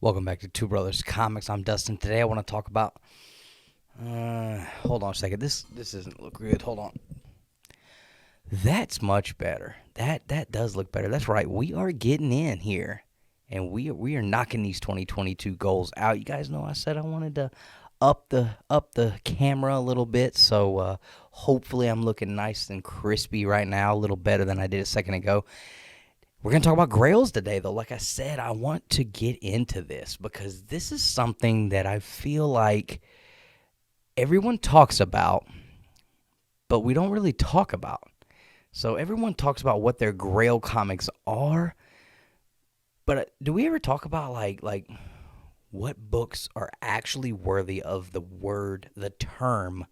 Welcome back to Two Brothers Comics. I'm Dustin. Today I want to talk about. Hold on a second. This doesn't look good. Hold on. That's much better. That does look better. That's right. We are getting in here, and we are knocking these 2022 goals out. You guys know I said I wanted to up the camera a little bit, so hopefully I'm looking nice and crispy right now, a little better than I did a second ago. We're going to talk about GRAILS today, though. Like I said, I want to get into this because this is something that I feel like everyone talks about, but we don't really talk about. So everyone talks about what their GRAIL comics are, but do we ever talk about like what books are actually worthy of the term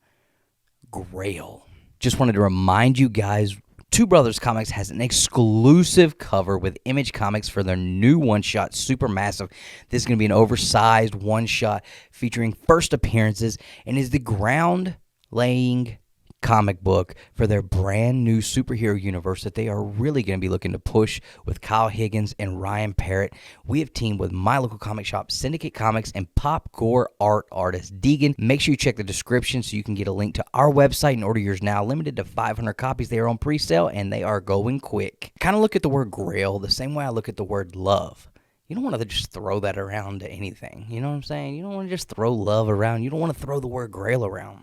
GRAIL? Just wanted to remind you guys, Two Brothers Comics has an exclusive cover with Image Comics for their new one-shot, Supermassive. This is going to be an oversized one-shot featuring first appearances and is the ground-laying comic book for their brand new superhero universe that they are really going to be looking to push with Kyle Higgins and Ryan Parrott. We have teamed with my local comic shop, Syndicate Comics, and pop gore art artist Deegan. Make sure you check the description so you can get a link to our website and order yours now. Limited to 500 copies. They are on pre-sale and they are going quick. Kind of look at the word GRAIL the same way I look at the word love. You don't want to just throw that around to anything. You know what I'm saying? You don't want to just throw love around. You don't want to throw the word GRAIL around.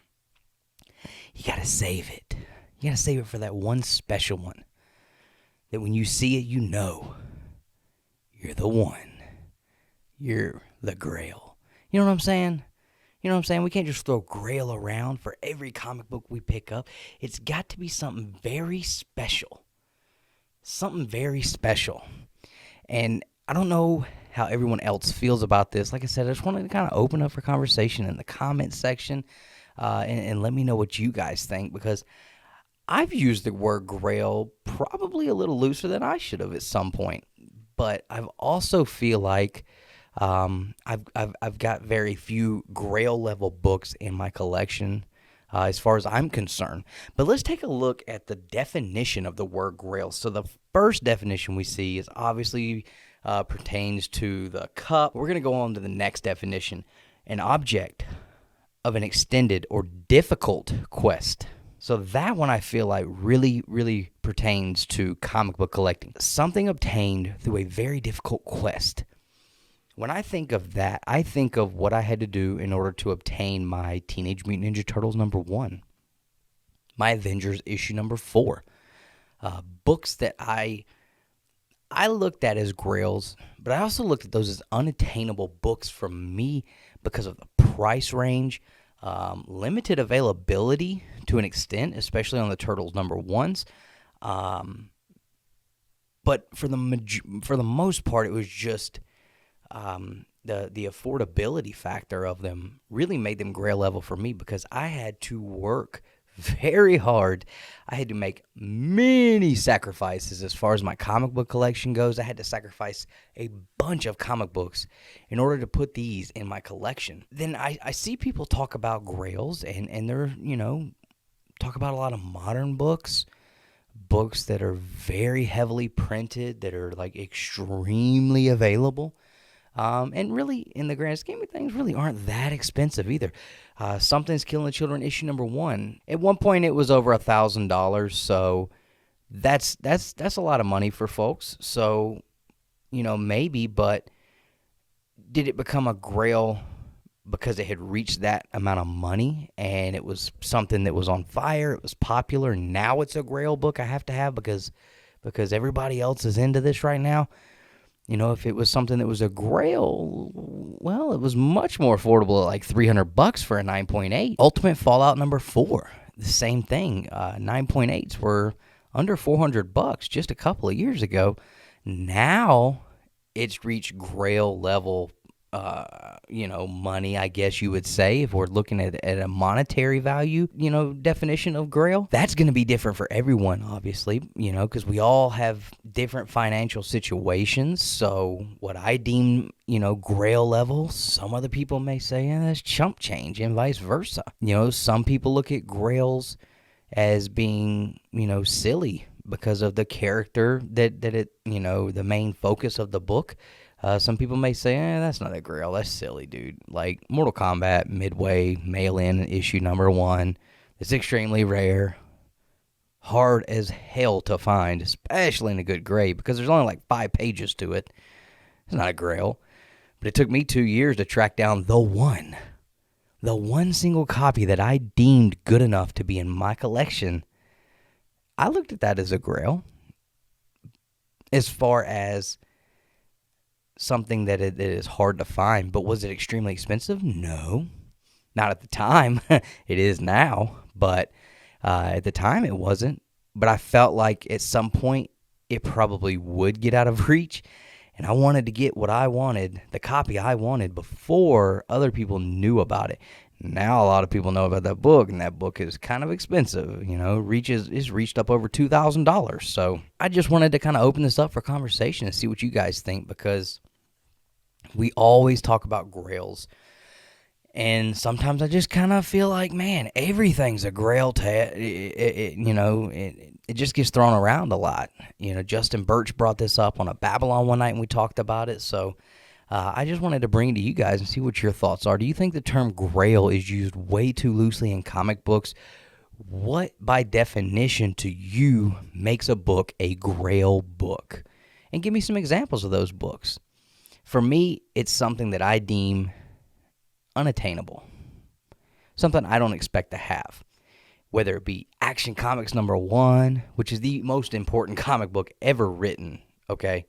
You got to save it. You got to save it for that one special one. That when you see it, you know you're the one. You're the GRAIL. You know what I'm saying? You know what I'm saying? We can't just throw GRAIL around for every comic book we pick up. It's got to be something very special. Something very special. And I don't know how everyone else feels about this. Like I said, I just wanted to kind of open up for conversation in the comment section. And let me know what you guys think, because I've used the word GRAIL probably a little looser than I should have at some point. But I've also feel like I've got very few GRAIL level books in my collection as far as I'm concerned. But let's take a look at the definition of the word GRAIL. So the first definition we see is obviously pertains to the cup. We're going to go on to the next definition: an object of an extended or difficult quest. So that one I feel like really pertains to comic book collecting. Something obtained through a very difficult quest. When I think of that, I think of what I had to do in order to obtain my Teenage Mutant Ninja Turtles #1, my Avengers issue #4, books that I looked at as GRAILs, but I also looked at those as unattainable books for me because of the price range, limited availability to an extent, especially on the Turtles #1s. But for the most part, it was just the affordability factor of them really made them GRAIL level for me, because I had to work very hard. I had to make many sacrifices as far as my comic book collection goes. I had to sacrifice a bunch of comic books in order to put these in my collection. Then I see people talk about GRAILs and they're, talk about a lot of modern books that are very heavily printed, that are like extremely available. And really, in the grand scheme of things, really aren't that expensive either. Something's Killing the Children issue #1. At one point, it was over $1,000, so that's a lot of money for folks. So, maybe, but did it become a GRAIL because it had reached that amount of money and it was something that was on fire? It was popular. Now it's a GRAIL book I have to have because everybody else is into this right now. If it was something that was a GRAIL, well, it was much more affordable at like $300 for a 9.8. Ultimate Fallout #4, the same thing. 9.8s were under $400 just a couple of years ago. Now it's reached GRAIL level, money, I guess you would say, if we're looking at a monetary value, definition of GRAIL. That's going to be different for everyone, obviously, because we all have different financial situations. So what I deem, GRAIL level, some other people may say, that's chump change, and vice versa. Some people look at GRAILs as being, silly because of the character that it, the main focus of the book. Some people may say, that's not a grail. That's silly, dude. Like, Mortal Kombat Midway mail-in issue number 1. It's extremely rare. Hard as hell to find, especially in a good grade, because there's only like 5 pages to it. It's not a grail. But it took me 2 years to track down the one single copy that I deemed good enough to be in my collection. I looked at that as a grail. As far as something that it is hard to find, but was it extremely expensive? No, not at the time. It is now, but at the time it wasn't. But I felt like at some point it probably would get out of reach, and I wanted to get what I wanted, the copy I wanted, before other people knew about it. Now a lot of people know about that book, and that book is kind of expensive. It's reached up over $2,000. So I just wanted to kind of open this up for conversation and see what you guys think, because we always talk about grails, and sometimes I just kind of feel like, man, everything's a grail. It just gets thrown around a lot. Justin Birch brought this up on a Babble-on one night, and we talked about it. So I just wanted to bring it to you guys and see what your thoughts are. Do you think the term grail is used way too loosely in comic books? What, by definition to you, makes a book a grail book? And give me some examples of those books. For me, it's something that I deem unattainable, something I don't expect to have, whether it be Action Comics number 1, which is the most important comic book ever written, okay?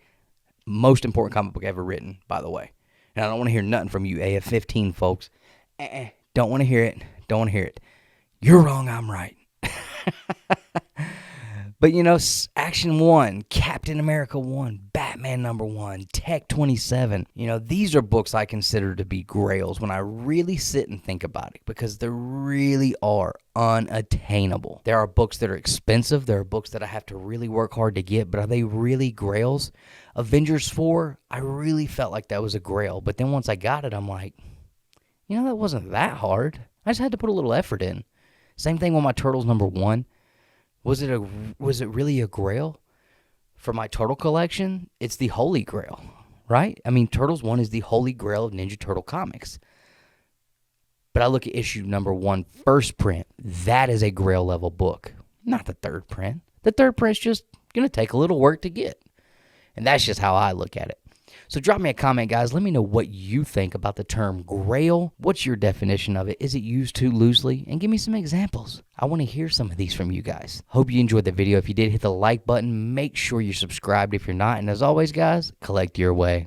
Most important comic book ever written, by the way. And I don't want to hear nothing from you AF-15 folks. Don't want to hear it. Don't want to hear it. You're wrong, I'm right. But, Action 1, Captain America 1, Batman number 1, Tech 27. These are books I consider to be grails when I really sit and think about it, because they really are unattainable. There are books that are expensive. There are books that I have to really work hard to get, but are they really grails? Avengers 4, I really felt like that was a grail. But then once I got it, I'm like, that wasn't that hard. I just had to put a little effort in. Same thing with my Turtles number 1. Was it really a grail? For my Turtle collection, it's the holy grail, right? I mean, Turtles 1 is the holy grail of Ninja Turtle comics. But I look at issue number 1, first print. That is a grail level book, not the third print. The third print's just going to take a little work to get. And that's just how I look at it. So drop me a comment, guys. Let me know what you think about the term grail. What's your definition of it? Is it used too loosely? And give me some examples. I want to hear some of these from you guys. Hope you enjoyed the video. If you did, hit the like button. Make sure you're subscribed if you're not. And as always, guys, collect your way.